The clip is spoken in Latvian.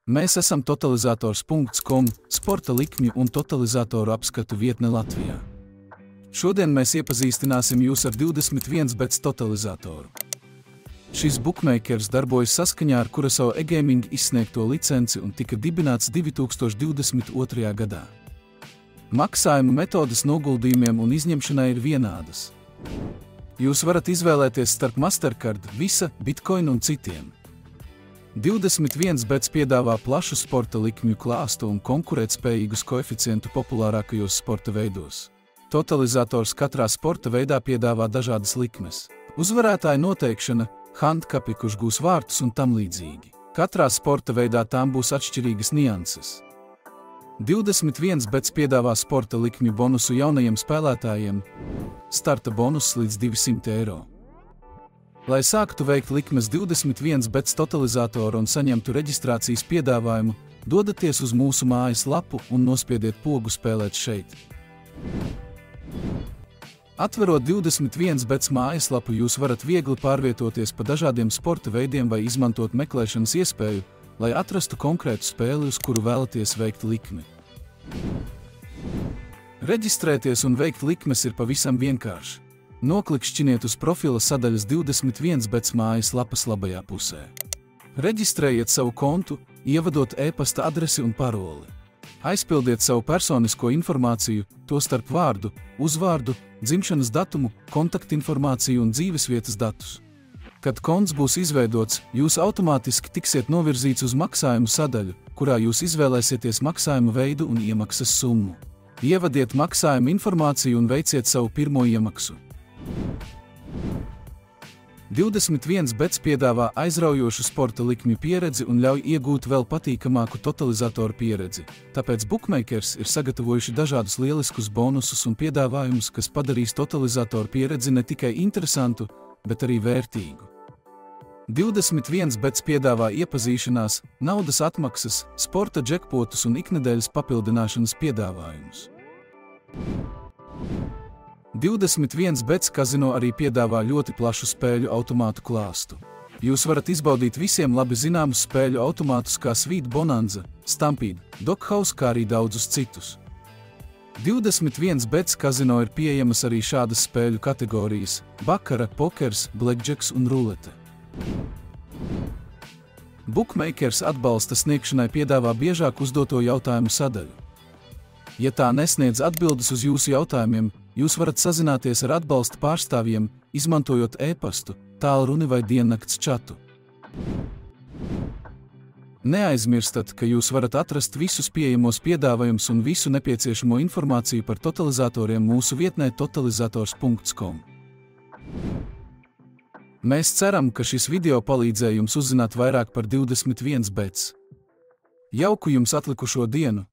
Mēs esam totalizators.com, sporta likmju un totalizatoru apskatu vietne Latvijā. Šodien mēs iepazīstināsim jūs ar 21bets totalizatoru. Šis bookmakers darbojas saskaņā ar Curaçao eGaming izsniegto licenci un tika dibināts 2022. gadā. Maksājuma metodes noguldījumiem un izņemšanai ir vienādas. Jūs varat izvēlēties starp Mastercard, Visa, Bitcoin un citiem. 21bets piedāvā plašu sporta likmju klāstu un konkurētspējīgus koeficientu populārākajos sporta veidos. Totalizators katrā sporta veidā piedāvā dažādas likmes. Uzvarētāja noteikšana, handkapi, kurš gūs vārtus un tam līdzīgi. Katrā sporta veidā tām būs atšķirīgas nianses. 21bets piedāvā sporta likmju bonusu jaunajiem spēlētājiem, starta bonus līdz 200 eiro. Lai sāktu veikt likmes 21bets totalizatoru un saņemtu reģistrācijas piedāvājumu, dodaties uz mūsu mājas lapu un nospiediet pogu spēlēt šeit. Atverot 21bets mājaslapu, jūs varat viegli pārvietoties pa dažādiem sporta veidiem vai izmantot meklēšanas iespēju, lai atrastu konkrētu spēli, uz kuru vēlaties veikt likmi. Reģistrēties un veikt likmes ir pavisam vienkārši. Noklikšķiniet uz profila sadaļas 21bets mājaslapas labajā pusē. Reģistrējiet savu kontu, ievadot e-pasta adresi un paroli. Aizpildiet savu personisko informāciju, tostarp vārdu, uzvārdu, dzimšanas datumu, kontaktinformāciju un dzīvesvietas datus. Kad konts būs izveidots, jūs automātiski tiksiet novirzīts uz maksājumu sadaļu, kurā jūs izvēlēsieties maksājuma veidu un iemaksas summu. Ievadiet maksājuma informāciju un veiciet savu pirmo iemaksu. 21bets piedāvā aizraujošu sporta likmju pieredzi un ļauj iegūt vēl patīkamāku totalizatoru pieredzi, tāpēc bookmakers ir sagatavojuši dažādus lieliskus bonusus un piedāvājumus, kas padarīs totalizatoru pieredzi ne tikai interesantu, bet arī vērtīgu. 21bets piedāvā iepazīšanās, naudas atmaksas, sporta džekpotus un iknedēļas papildināšanas piedāvājumus. 21bets kazino arī piedāvā ļoti plašu spēļu automātu klāstu. Jūs varat izbaudīt visiem labi zināmus spēļu automātus kā Sweet Bonanza, Stampede, Doghouse, kā arī daudzus citus. 21bets kazino ir pieejamas arī šādas spēļu kategorijas – bakara, pokers, blackjacks un rulete. Bookmakers atbalsta sniegšanai piedāvā biežāk uzdoto jautājumu sadaļu. Ja tā nesniedz atbildes uz jūsu jautājumiem, jūs varat sazināties ar atbalsta pārstāvjiem, izmantojot e-pastu, tālruni vai diennakts čatu. Neaizmirstat, ka jūs varat atrast visus pieejamos piedāvājumus un visu nepieciešamo informāciju par totalizatoriem mūsu vietnē totalizators.com. Mēs ceram, ka šis video palīdzēja jums uzzināt vairāk par 21bets. Jauku jums atlikušo dienu!